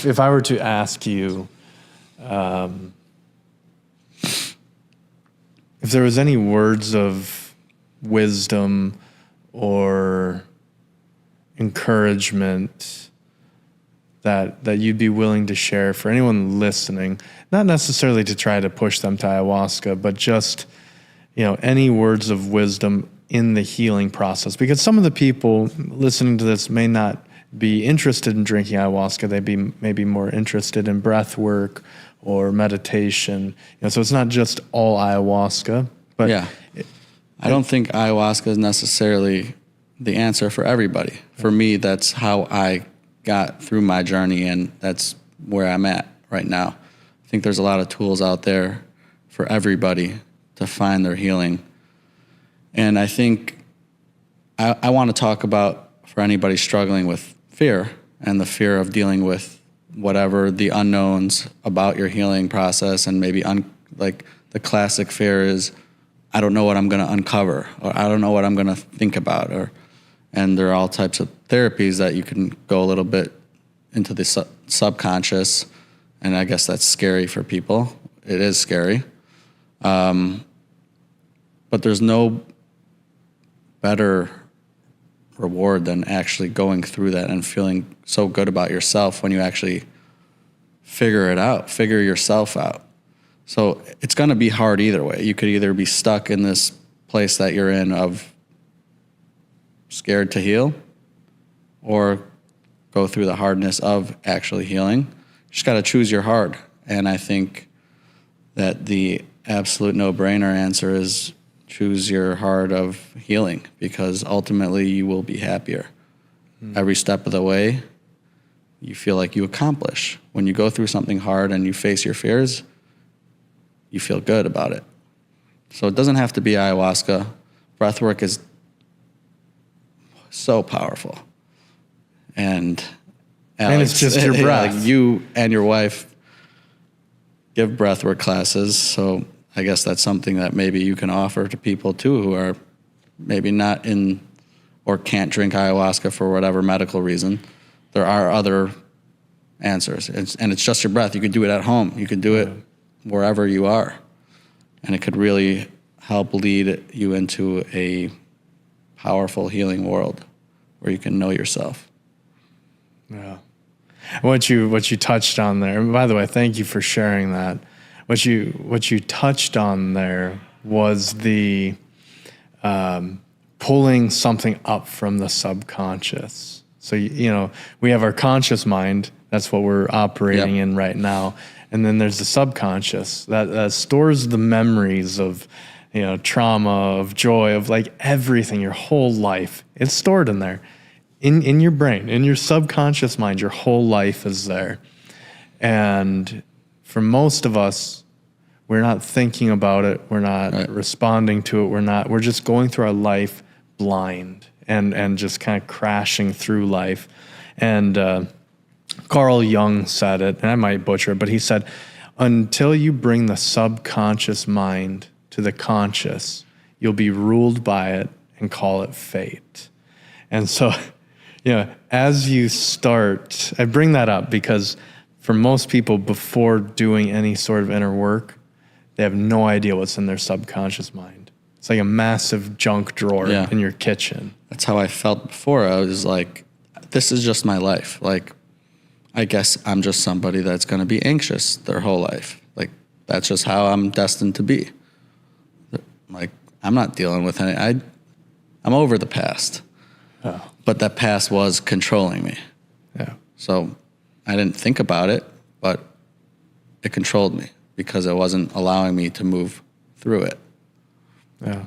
If I were to ask you, if there was any words of wisdom or encouragement that you'd be willing to share for anyone listening, not necessarily to try to push them to ayahuasca, but just, any words of wisdom in the healing process, because some of the people listening to this may not be interested in drinking ayahuasca. They'd be maybe more interested in breath work or meditation. So it's not just all ayahuasca, but yeah, I don't think ayahuasca is necessarily the answer for everybody. For me, that's how I got through my journey, and that's where I'm at right now. I think there's a lot of tools out there for everybody to find their healing. And I think I want to talk about, for anybody struggling with fear and the fear of dealing with whatever the unknowns about your healing process, and maybe like the classic fear is, I don't know what I'm going to uncover, or I don't know what I'm going to think about, and there are all types of therapies that you can go a little bit into the subconscious, and I guess that's scary for people. It is scary. But there's no better reward than actually going through that and feeling so good about yourself when you actually figure yourself out. So it's going to be hard either way. You could either be stuck in this place that you're in of scared to heal, or go through the hardness of actually healing. You just got to choose your hard. And I think that the absolute no-brainer answer is choose your heart of healing, because ultimately you will be happier. Every step of the way, you feel like you accomplish. When you go through something hard and you face your fears, you feel good about it. So it doesn't have to be ayahuasca. Breathwork is so powerful. And Alex, and it's just your breath. Like you and your wife give breathwork classes, so I guess that's something that maybe you can offer to people too who are maybe not in or can't drink ayahuasca for whatever medical reason. There are other answers, and it's just your breath. You can do it at home. You can do it wherever you are, and it could really help lead you into a powerful healing world where you can know yourself. Yeah. What you touched on there, and by the way, thank you for sharing that. What you touched on there was the pulling something up from the subconscious. So, we have our conscious mind. That's what we're operating in right now. And then there's the subconscious that stores the memories of, trauma, of joy, of like everything, your whole life. It's stored in there, in your brain, in your subconscious mind. Your whole life is there. And for most of us, we're not thinking about it. We're not responding to it. We're just going through our life blind and just kind of crashing through life. And Carl Jung said it, and I might butcher it, but he said, until you bring the subconscious mind to the conscious, you'll be ruled by it and call it fate. And so, as you start, I bring that up because for most people, before doing any sort of inner work, they have no idea what's in their subconscious mind. It's like a massive junk drawer in your kitchen. That's how I felt before. I was like, this is just my life. Like, I guess I'm just somebody that's going to be anxious their whole life. Like, that's just how I'm destined to be. Like, I'm not dealing with any. I'm over the past. Oh. But that past was controlling me. Yeah. So I didn't think about it, but it controlled me because it wasn't allowing me to move through it. Yeah.